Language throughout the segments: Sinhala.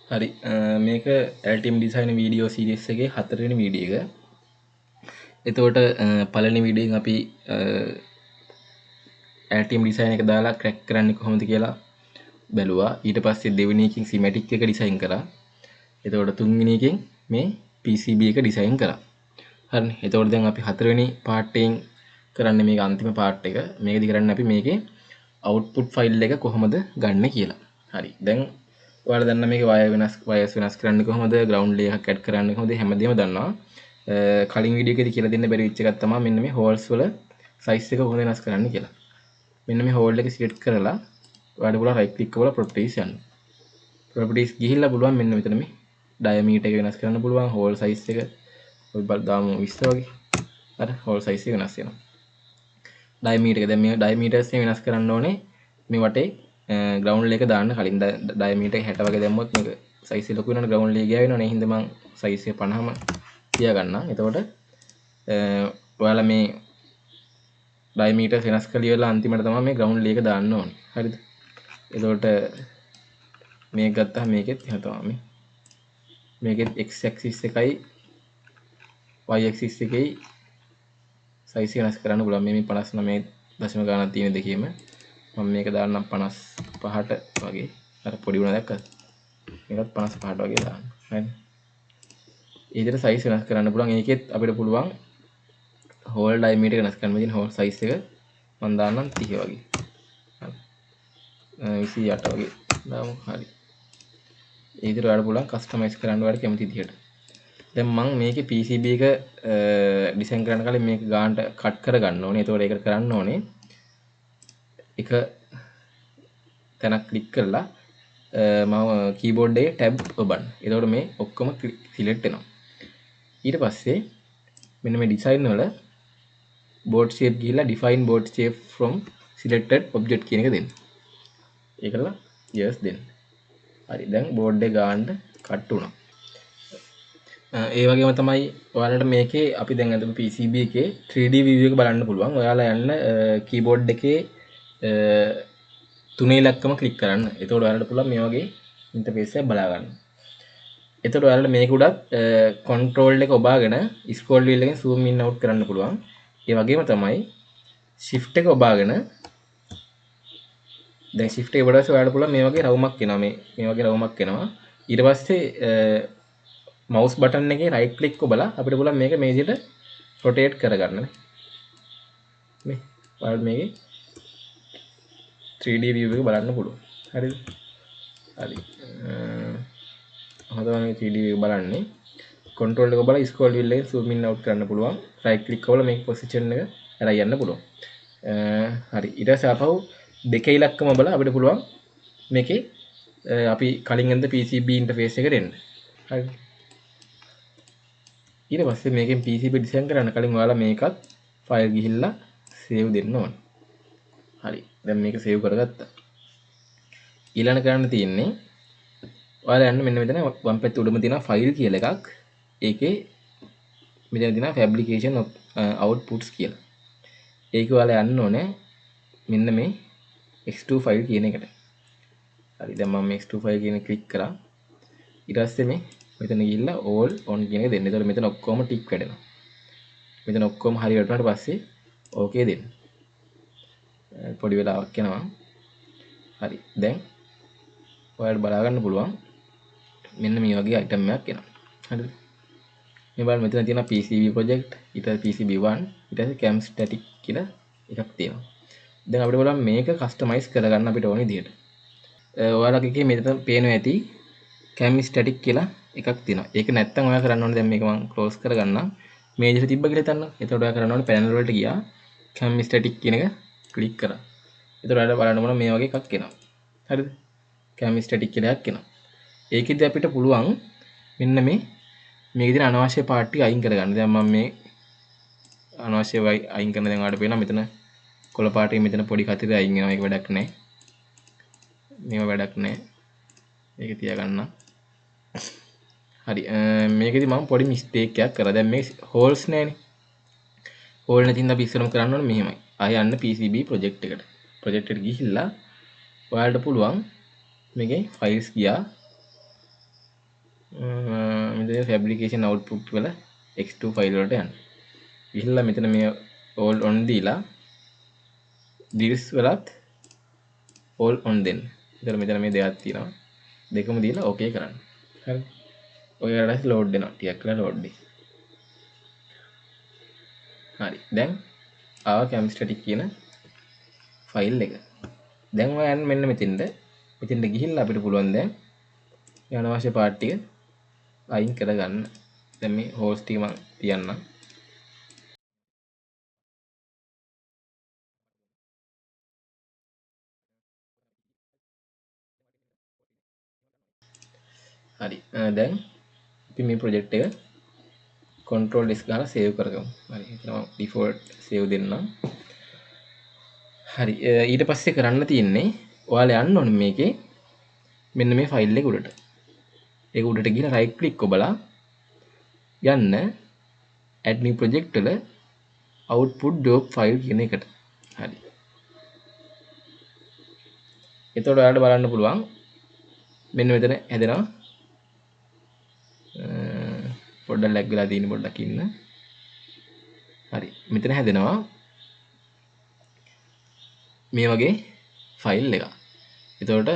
හරි මේක Altium Design වීඩියෝ සීරීස් එකේ 4 වෙනි වීඩියෝ එක. එතකොට පළවෙනි වීඩියෝෙන් අපි Altium Design එක දාලා ක්‍රැක් කරන්නේ කොහොමද කියලා බැලුවා. ඊට පස්සේ දෙවෙනි එකකින් schematic එක ඩිසයින් කරා. එතකොට තුන්වෙනි එකෙන් මේ PCB එක ඩිසයින් කරා. හරිනේ. එතකොට දැන් අපි හතරවෙනි පාර්ට් එකෙන් කරන්නේ මේක අන්තිම පාර්ට් එක. මේකදී කරන්නේ අපි මේකේ output file එක කොහොමද ගන්න කියලා. හරි. දැන් ඔයාලා දන්න මේකේ wires වෙනස් කරන්නේ කොහොමද, ground layer එකක් add කරන්නේ කොහොමද හැමදේම දන්නවා. කලින් වීඩියෝ එකේදී කියලා දෙන්න බැරි වෙච්ච එකක් තමයි මෙන්න මේ holes වල size එක කොහොමද වෙනස් කරන්න කියලා. මෙන්න මේ hole එක select කරලා ඔයාලට පුළුවන් right click කරලා properties යන්න. properties ගිහිල්ලා පුළුවන් මෙන්න මෙතන මේ diameter එක වෙනස් කරන්න පුළුවන්, hole size එක අපි දාමු 20 වගේ. අර hole size එක වෙනස් වෙනවා. diameter එක දැන් මේ diameters එක වෙනස් කරන්න ඕනේ මේ වටේ ground layer එක දාන්න කලින් diameter 60 වගේ දැම්මොත් මේක size එක ලොකු වෙනවනේ, ground layer ගියා වෙනවනේ. ඒ හින්දා මම size එක 50ම තියා ගන්නම්. එතකොට ඔයාලා මේ diameter වෙනස් කරලා ඉවරලා අන්තිමට තමයි මේ ground layer එක දාන්න ඕනේ. හරිද? එතකොට මේක ගත්තාම මේකෙත් එහෙම තමයි. මේකෙත් x axis එකයි y axis එකයි size එක වෙනස් කරන්න පුළුවන්. මේ 59 දශම ගානක් තියෙන දෙකේම මම මේක දාන්නම් 55ට වගේ. අර පොඩි වුණා දැක්කද? මේකත් 55ට වගේ දාන්න. හරිද? ඒ විදිහට size වෙනස් කරන්න පුළුවන්. ඒකෙත් අපිට පුළුවන් hole diameter වෙනස් කරන්න. මෙතන hole size එක මම දාන්නම් 30 වගේ. හරි. 28 වගේ දාමු. හරි. ඒ විදිහට ඔයාලට පුළුවන් කස්ටමයිස් කරන්න ඔයාලට කැමති විදිහට. දැන් මම මේකේ PCB එක ඩිසයින් කරන්න කලින් මේක ගානට කට් කරගන්න ඕනේ. ඒතකොට ඒකට කරන්න ඕනේ එක තැනක් ක්ලික් කරලා මම කීබෝඩ් එකේ ටැබ් ඔබන්න. එතකොට මේ ඔක්කොම සිලෙක්ට් වෙනවා. ඊට පස්සේ මෙන්න මේ ඩිසයින් වල board shape ගිහිල්ලා define board shape from selected object කියන එක දෙන්න. ඒකලා yes දෙන්න. හරි. දැන් board එක ගානට කට් වුණා. ඒ වගේම තමයි ඔයාලට මේකේ අපි දැන් අද PCB එකේ 3D view එක බලන්න පුළුවන්. ඔයාලා යන්න keyboard එකේ තුනේ ඉලක්කම ක්ලික් කරන්න. එතකොට ඔයාලට පුළුවන් මේ වගේ ඉන්ටර්ෆේස් එකක් බලා ගන්න. එතකොට ඔයාලට මේක උඩත් control එක ඔබාගෙන scroll wheel එකෙන් zoom in out කරන්න පුළුවන්. ඒ වගේම තමයි shift එක ඔබාගෙන දැන් shift එක වඩාස ඔයාලට පුළුවන් මේ වගේ රවුමක් එනවා. මේ වගේ රවුමක් එනවා. ඊට පස්සේ mouse button එකේ right click ඔබලා අපිට පුළුවන් මේක මේ විදිහට rotate කරගන්න. මේ ඔයාලට මේකේ 3D view එක බලන්න පුළුවන්. හරිද? හරි. හදවන 3D view බලන්නේ control එක ඔබලා scroll wheel එකෙන් zoom in out කරන්න පුළුවන්. right click ඔබලා මේක position එක අරන් යන්න පුළුවන්. හරි. ඊට පස්සේ ආපහු දෙකේ ඉලක්කම ඔබලා අපිට පුළුවන් මේකේ අපි කලින් ගන්න PCB interface එකට එන්න. හරිද? ඊට පස්සේ මේකෙන් PCB ඩිසයින් කරන්න කලින් ඔයාලා මේකත් ෆයිල් ගිහිල්ලා සේව් දෙන්න ඕන. හරි. දැන් මේක සේව් කරගත්තා. ඊළඟ කරන්න තියෙන්නේ ඔයාලා යන්න මෙන්න මෙතන වම් පැත්තේ උඩම තියෙන ෆයිල් කියලා එකක්. ඒකේ මෙතන තියෙන fabrication outputs කියලා. ඒක ඔයාලා යන්න ඕනේ මෙන්න මේ x2 ෆයිල් කියන එකට. හරි. දැන් මම x2 ෆයිල් කියන ක්ලික් කරා. ඊට පස්සේ මේ මෙතන ගිහිල්ලා all on කියන එක දෙන්න. එතකොට මෙතන ඔක්කොම ටික් වැඩෙනවා. මෙතන ඔක්කොම හරි වැටුණාට පස්සේ ඕකේ දෙන්න. පොඩි වෙලාවක් යනවා. හරි. දැන් ඔයාලට බලා ගන්න පුළුවන් මෙන්න මේ වගේ item එකක් එනවා. හරිද? මේ බලන්න මෙතන තියෙන PCB project, ඊට PCB1, ඊට පස්සේ cam static කියලා එකක් තියෙනවා. දැන් අපිට බලන්න මේක customize කරගන්න අපිට ඕන විදිහට. ඔයාලගේ මෙතන පේනවා ඇති cam static කියලා එකක් තියෙනවා. ඒක නැත්තම් ඔයා කරන්න ඕනේ දැන් මේක මම close කරගන්නම්. මේ විදිහට තිබ්බ කියලා හිතන්න. එතකොට ඔයා කරන්න ඕනේ panel වලට ගියා cam static කියන එක ක්ලික් කරා. එතකොට ඔයාලට බලන්න ඕන මේ වගේ එකක් එනවා. හරිද? cam static කියලා එකක් එනවා. ඒකෙදි අපිට පුළුවන් මෙන්න මේ විදිහට අනවශ්‍ය පාර්ට් ටික අයින් කරගන්න. දැන් මම මේ අනවශ්‍ය අයින් කරන දැන් ඔයාලට පේනවා මෙතන කොළ පාටේ මෙතන පොඩි කතරේ අයින් වෙනවා. ඒක වැඩක් නැහැ. මේව වැඩක් නැහැ. ඒක තියාගන්න. හරි. මේකෙදි මම පොඩි මිස්ටේක් එකක් කරා. දැන් මේ හෝල්ස් නැහැනේ. හෝල් නැතිනම් අපි ඉස්සරම කරන්න ඕනේ මෙහෙමයි. ආය යන්න PCB project එකට. project එකට ගිහිල්ලා ඔයාලට පුළුවන් මේකේ files ගියා මෙතන fabrication output වල x2 file වලට යන්න. ගිහිල්ලා මෙතන මේ all on දීලා dirs වලත් all on දෙන්න. ඒතර මෙතන මේ දෙකක් තියෙනවා. දෙකම දීලා okay කරන්න. හරි. ඔයාලට load වෙනවා. ටිකක් කරලා load වෙයි. හරි. දැන් ආවා camstatic කියන ෆයිල් එක. දැන් ඔයා යන්න මෙන්න මෙතෙන්ට ගිහිල්ලා අපිට පුළුවන් දැන් අනවශ්‍ය පාර්ට් ටික අයින් කරගන්න. දැන් මේ host ටික මම තියන්නම්. හරි. දැන් අපි මේ project එක control S ගාලා save කරගමු. හරි. එතන මම default save දෙන්නම්. හරි. ඊට පස්සේ කරන්න තියෙන්නේ ඔයාලා යන්න ඕනේ මේකේ මෙන්න මේ ෆයිල් එක උඩට. ඒක උඩට ගිහලා right click ඔබලා යන්න add new project වල output job file කියන එකට. හරි. එතකොට ඔයාලට බලන්න පුළුවන් මෙන්න මෙතන හැදෙනවා. පොඩ්ඩක් ලැග් වෙලා තියෙන පොඩ්ඩක් ඉන්න. හරි. මෙතන හැදෙනවා මේ වගේ ෆයිල් එකක්. එතකොට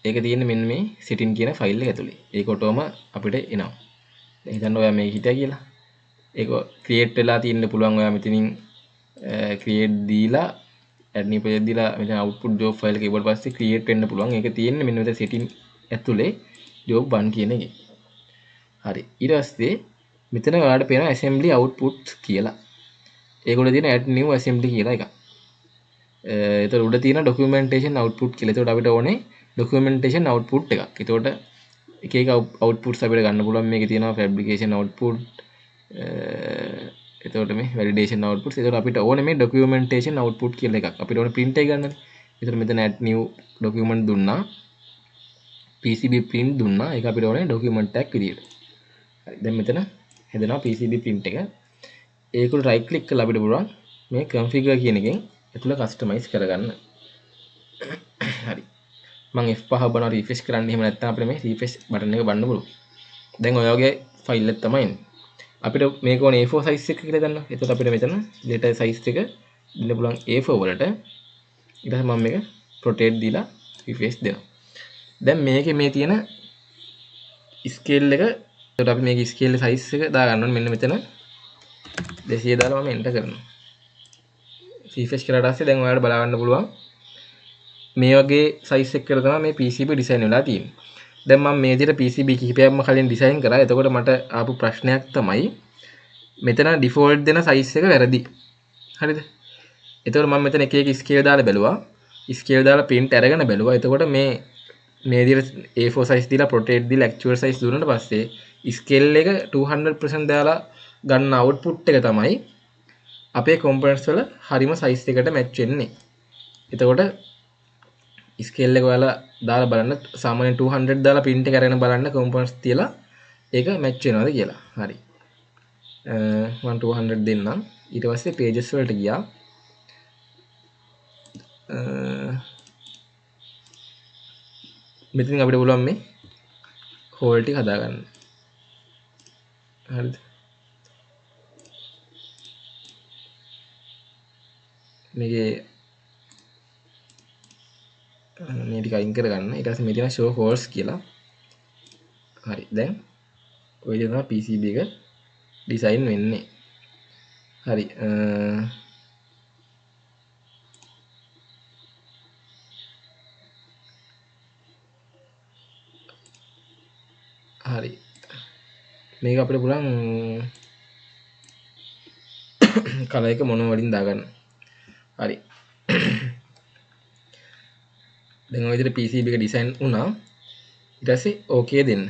ඒක තියෙන්නේ මෙන්න මේ setting කියන ෆයිල් එක ඇතුලේ. ඒක ඔටෝම අපිට එනවා. දැන් හිතන්න ඔයා මේක හිටියා කියලා. ඒක ක්‍රියේට් වෙලා තියෙන්න පුළුවන් ඔයා මෙතනින් ක්‍රියේට් දීලා add new project දීලා මෙතන output job file එක ඉවර පස්සේ ක්‍රියේට් වෙන්න පුළුවන්. ඒක තියෙන්නේ මෙන්න මෙතන setting ඇතුලේ job 1 කියන එකේ. හරි. ඊට පස්සේ මෙතන ඔයාලට පේනවා assembly output කියලා. ඒගොල්ල තියෙන add new assembly කියලා එකක්. එතකොට උඩ තියෙන documentation output කියලා. එතකොට අපිට ඕනේ documentation output එකක්. එතකොට එක එක outputs අපිට ගන්න පුළුවන්. මේකේ තියෙනවා fabrication output, එතකොට මේ validation outputs. එතකොට අපිට ඕනේ මේ documentation output කියලා එකක්. අපිට ඕනේ print එක ගන්නනේ. එතකොට මෙතන add new document දුන්නා. PCB print දුන්නා. ඒක අපිට ඕනේ document tag විදියට. හරි. දැන් මෙතන හැදෙනවා PCB print එක. ඒකට right click කරලා අපිට පුළුවන් මේ configure කියන එකෙන් ඇතුළ customize කරගන්න. හරි. මම F5 බනවා refresh කරන්න. එහෙම නැත්නම් අපිට මේ refresh button එක බන්න පුළුවන්. දැන් ඔය වගේ ෆයිල් එක තමයි එන්නේ. අපිට මේක ඕනේ A4 size එක කියලා දන්නවා. එතකොට අපිට මෙතන data size එක දෙන්න පුළුවන් A4 වලට. ඊට පස්සේ මම මේක rotate දීලා refresh දෙනවා. දැන් මේකේ මේ තියෙන scale එක, එතකොට අපි මේකේ scale size එක දා ගන්න ඕනේ. මෙන්න මෙතන 200 දාලා මම enter කරනවා. refresh කරලා පස්සේ දැන් ඔයාලට බලා ගන්න පුළුවන් මේ වගේ size එකකට තමයි මේ PCB design වෙලා තියෙන්නේ. දැන් මම මේ විදිහට PCB කිහිපයක්ම කලින් design කරා. එතකොට මට ආපු ප්‍රශ්නයක් තමයි මෙතන default දෙන size එක වැරදි. හරිද? එතකොට මම මෙතන එක එක scale දාලා බැලුවා. scale දාලා print අරගෙන බැලුවා. එතකොට මේ විදිහට A4 size දීලා rotate දීලා actual size දුන්නාට පස්සේ scale එක 200% දාලා ගන්න output එක තමයි අපේ components වල හරිම size එකට match වෙන්නේ. එතකොට scale එක ඔයාලා දාලා බලන්න. සාමාන්‍යයෙන් 200 දාලා print එක අරගෙන බලන්න components තියලා ඒක match වෙනවද කියලා. හරි. මම 200 දෙන්නම්. ඊට පස්සේ pages වලට ගියා. මෙතනින් අපිට පුළුවන් මේ hole ටික හදාගන්න. හරිද? මේකේ මේ ටික අයින් කරගන්න. ඊට පස්සේ මේ තියෙන show holes කියලා. හරි. දැන් ඔය විදිහට PCB එක ඩිසයින් වෙන්නේ. හරි. හරි. මේක අපිට පුළුවන් කලර් එක මොන වලින් දාගන්න. හරි. දැන් ඔය විදිහට PCB එක ඩිසයින් වුණා. ඊට පස්සේ okay දෙන්න.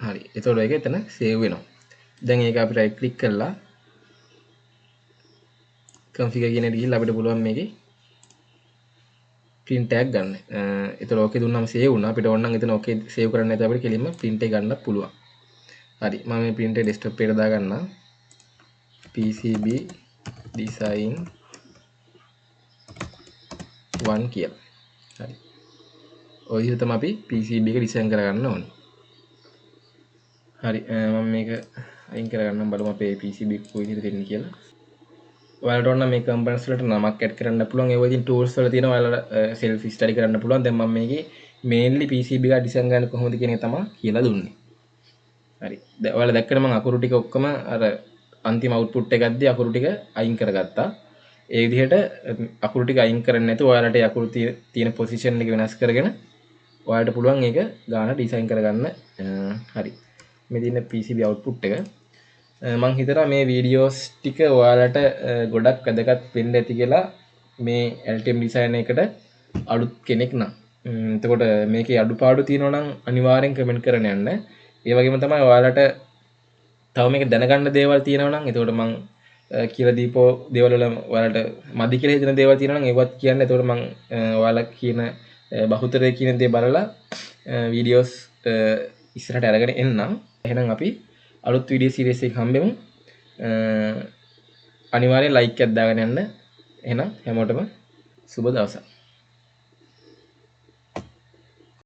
හරි. එතකොට ඒක එතන save වෙනවා. දැන් ඒක අපි right click කරලා configure කියන එකට ගිහිල්ලා අපිට පුළුවන් මේකේ print tag ගන්න. එතකොට okay දුන්නාම save වුණා. අපිට ඕන නම් එතන okay save කරන්න නැත්නම් අපිට කෙලින්ම print එක ගන්නත් පුළුවන්. හරි. මම මේ print එක desktop එකට දාගන්නම්. PCB design 1 කියලා. හරි. ඔය විදිහට තමයි අපි PCB එක ඩිසයින් කරගන්න ඕනේ. හරි මම මේක අයින් කරගන්නම් බලමු අපේ PCB කොයි විදිහට දෙන්නේ කියලා. ඔයාලට ඕන මේ කම්පොනන්ට්ස් වලට නමක් ඇඩ් කරන්න පුළුවන්. ඒවා ඉතින් tools වල තියෙනවා. ඔයාලට self study කරන්න පුළුවන්. දැන් මම මේකේ mainly PCB එක ඩිසයින් කරන්න කොහොමද කියන එක තමයි කියලා දුන්නේ. හරි. දැන් ඔයාලා දැක්කම මම අකුරු ටික ඔක්කොම අර අන්තිම අවුට්පුට් එකක්දී අකුරු ටික අයින් කරගත්තා. ඒ විදිහට අකුරු ටික අයින් කරන්නේ නැතුව ඔයාලට අකුරු තියෙන පොසිෂන් එක වෙනස් කරගෙන ඔයාලට පුළුවන් ඒක ගාන ඩිසයින් කරගන්න. හරි. මේ තියෙන PCB output එක මං හිතනවා මේ වීඩියෝස් ටික ඔයාලට ගොඩක් වැදගත් වෙන්න ඇති කියලා මේ Altium design එකට අලුත් කෙනෙක් නම්. එතකොට මේකේ අඩුපාඩු තියෙනවා නම් අනිවාර්යෙන් කමෙන්ට් කරන්න යන්න. ඒ වගේම තමයි ඔයාලට තව මේක දැනගන්න දේවල් තියෙනවා නම් එතකොට මං කියලා දීපෝ දේවල් වල ඔයාලට මදි කියලා හිතන දේවල් තියෙනවා නම් ඒවත් කියන්න. එතකොට මං ඔයාලා කියන බහුතරය කියන දේ බලලා වීඩියෝස් ඉස්සරහට අරගෙන එන්නම්. එහෙනම් අපි අලුත් වීඩියෝ සීරීස් එකක් හම්බෙමු. අනිවාර්යෙන් ලයික් එකක් දාගෙන යන්න. එහෙනම් හැමෝටම සුබ දවසක්.